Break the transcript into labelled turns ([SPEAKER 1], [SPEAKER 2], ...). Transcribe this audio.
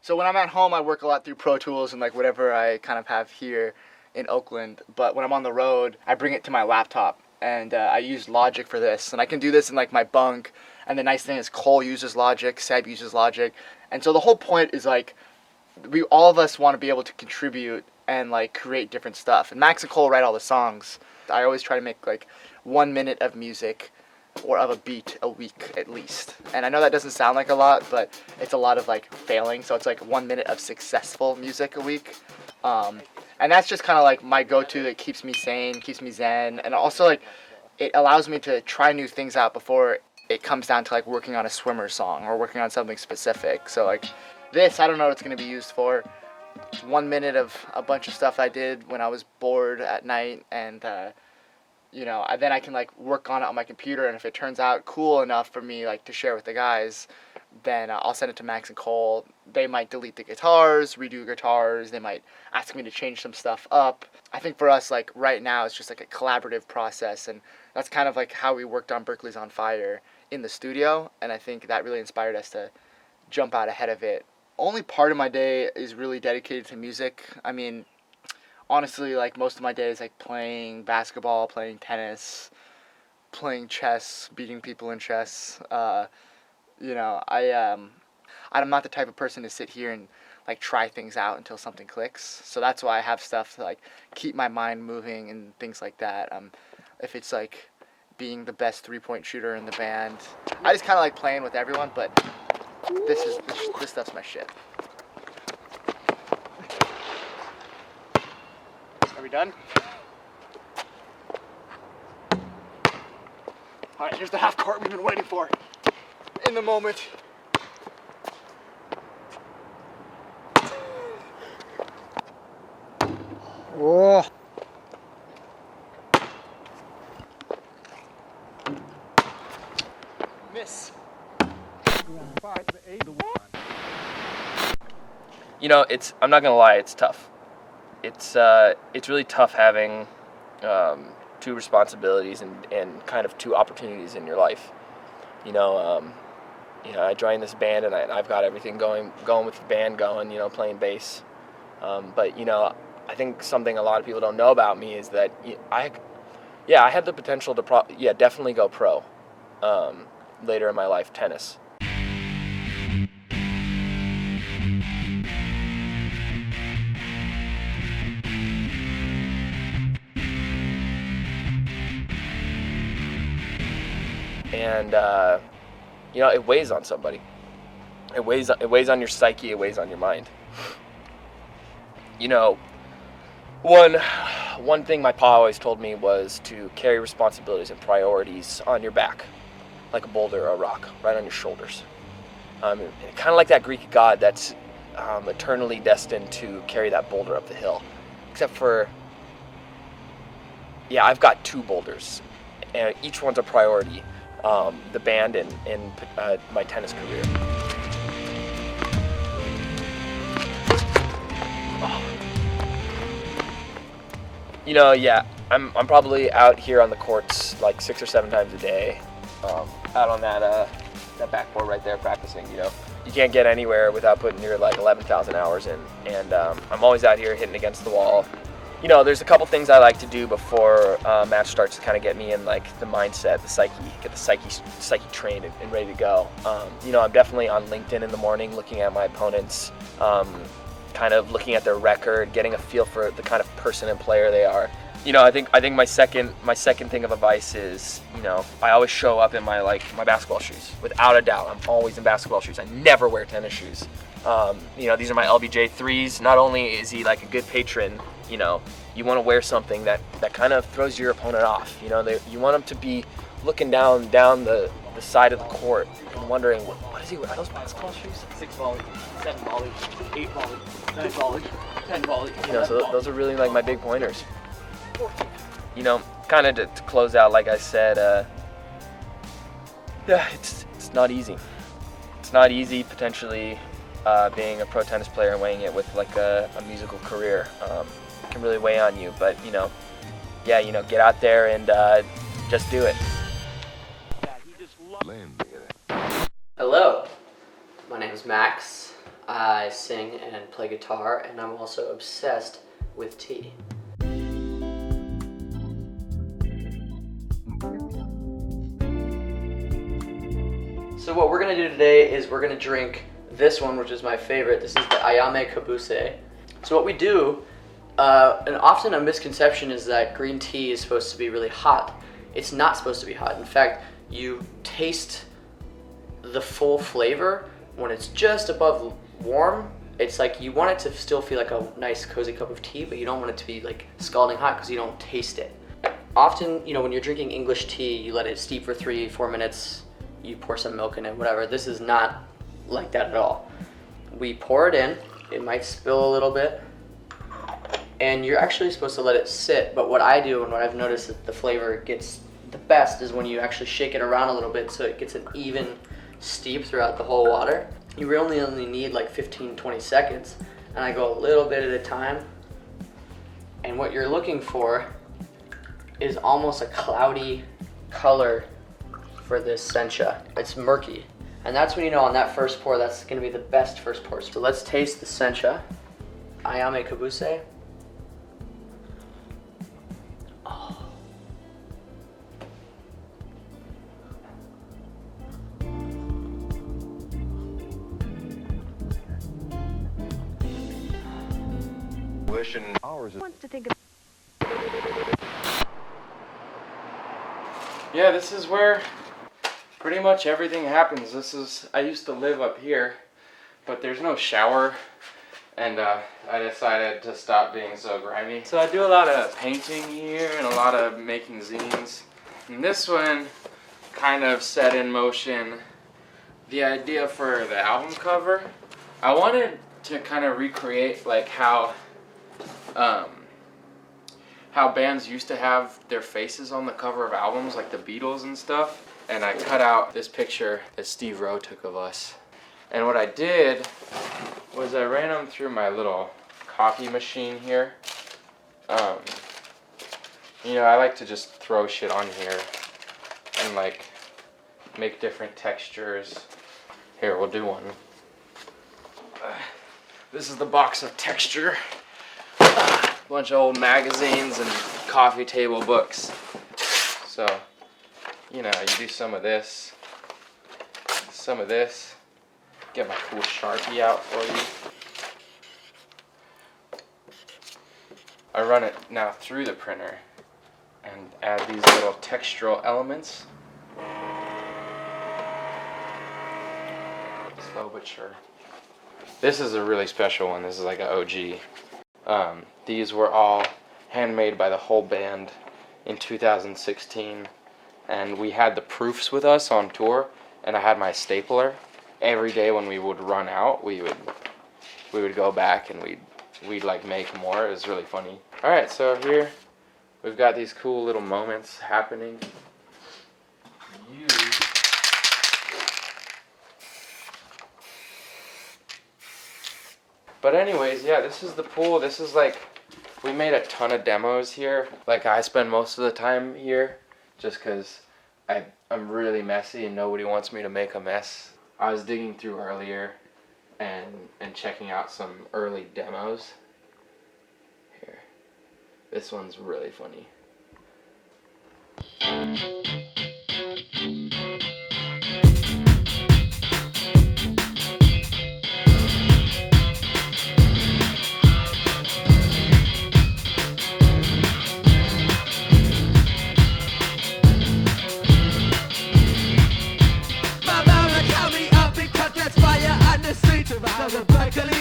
[SPEAKER 1] So when I'm at home, I work a lot through Pro Tools and like whatever I kind of have here in Oakland. But when I'm on the road, I bring it to my laptop, and I use Logic for this. And I can do this in like my bunk. And the nice thing is Cole uses Logic, Seb uses Logic. And so the whole point is like, all of us want to be able to contribute and like create different stuff. And Max and Cole write all the songs. I always try to make like 1 minute of music or of a beat a week at least. And I know that doesn't sound like a lot, but it's a lot of like failing. So it's like 1 minute of successful music a week. And that's just kind of like my go-to that keeps me sane, keeps me zen. And also like it allows me to try new things out before it comes down to like working on a SWMRS song or working on something specific. So like this, I don't know what it's going to be used for. 1 minute of a bunch of stuff I did when I was bored at night, and then I can like work on it on my computer, and if it turns out cool enough for me like to share with the guys, then I'll send it to Max and Cole. They might delete the guitars, redo guitars, they might ask me to change some stuff up. I think for us, like right now, it's just like a collaborative process, and that's kind of like how we worked on Berkeley's on Fire in the studio, and I think that really inspired us to jump out ahead of it. Only part of my day is really dedicated to music. I mean, honestly, like most of my day is like playing basketball, playing tennis, playing chess, beating people in chess. I'm not the type of person to sit here and like try things out until something clicks. So that's why I have stuff to like keep my mind moving and things like that. If it's like being the best 3-point shooter in the band, I just kind of like playing with everyone, but this stuff's my shit. Are we done? All right, here's the half court we've been waiting for. In the moment. Whoa. Miss.
[SPEAKER 2] You know, I'm not gonna lie, it's tough. It's really tough having two responsibilities and kind of two opportunities in your life. I joined this band, and I've got everything going with the band going, playing bass. But I think something a lot of people don't know about me is that I had the potential to definitely go pro later in my life, tennis. And it weighs on somebody. It weighs on your psyche. It weighs on your mind. One thing my pa always told me was to carry responsibilities and priorities on your back, like a boulder or a rock, right on your shoulders. Kind of like that Greek god that's eternally destined to carry that boulder up the hill. Except for, I've got 2 boulders, and each one's a priority. The band and my tennis career. I'm probably out here on the courts like 6 or 7 times a day, out on that backboard right there practicing. You can't get anywhere without putting your like 11,000 hours in, and I'm always out here hitting against the wall. There's a couple things I like to do before match starts to kind of get me in like the mindset, the psyche, get the psyche trained and ready to go. I'm definitely on LinkedIn in the morning, looking at my opponents, kind of looking at their record, getting a feel for the kind of person and player they are. I think my second thing of advice is, I always show up in my basketball shoes, without a doubt. I'm always in basketball shoes. I never wear tennis shoes. These are my LBJ 3s. Not only is he like a good patron, you want to wear something that kind of throws your opponent off. You want him to be looking down the side of the court and wondering, what is he wearing? Are those basketball shoes? 6 volley, 7 volley, 8 volley, 9 volley, 10 volley. So those are really like my big pointers. Kind of to close out, like I said, it's not easy. It's not easy potentially being a pro tennis player and weighing it with like a musical career. It can really weigh on you, but get out there and just do it.
[SPEAKER 3] Hello, my name is Max. I sing and play guitar, and I'm also obsessed with tea. So what we're gonna do today is we're gonna drink this one, which is my favorite. This is the Ayame Kabuse. So what we do, and often a misconception is that green tea is supposed to be really hot. It's not supposed to be hot. In fact, you taste the full flavor when it's just above warm. It's like you want it to still feel like a nice cozy cup of tea, but you don't want it to be like scalding hot because you don't taste it. Often, you know, when you're drinking English tea, you let it steep for 3-4 minutes, you pour some milk in it, whatever. This is not like that at all. We pour it in, it might spill a little bit, and you're actually supposed to let it sit, but what I do and what I've noticed that the flavor gets the best is when you actually shake it around a little bit so it gets an even steep throughout the whole water. You really only need like 15-20 seconds, and I go a little bit at a time, and what you're looking for is almost a cloudy color for this sencha. It's murky. And that's when you know on that first pour, that's gonna be the best first pour. So let's taste the sencha, Ayame Kabuse. Oh.
[SPEAKER 2] Yeah, this is where pretty much everything happens. I used to live up here, but there's no shower, and I decided to stop being so grimy. So I do a lot of painting here and a lot of making zines. And this one kind of set in motion the idea for the album cover. I wanted to kind of recreate like how bands used to have their faces on the cover of albums, like the Beatles and stuff. And I cut out this picture that Steve Rowe took of us. And what I did was I ran them through my little copy machine here. You know, I like to just throw shit on here and like make different textures. Here, we'll do one. This is the box of texture. Bunch of old magazines and coffee table books. So, you know, you do some of this, get my cool Sharpie out for you. I run it now through the printer and add these little textural elements. Slow but sure. This is a really special one. This is like an OG. These were all handmade by the whole band in 2016, and we had the proofs with us on tour, and I had my stapler. Every day when we would run out, we would go back and we'd like make more. It was really funny. All right, so here we've got these cool little moments happening. But anyways, yeah, this is the pool. This is like, we made a ton of demos here. Like I spend most of the time here just because I'm really messy and nobody wants me to make a mess. I was digging through earlier and checking out some early demos. Here, this one's really funny.
[SPEAKER 4] Berkeley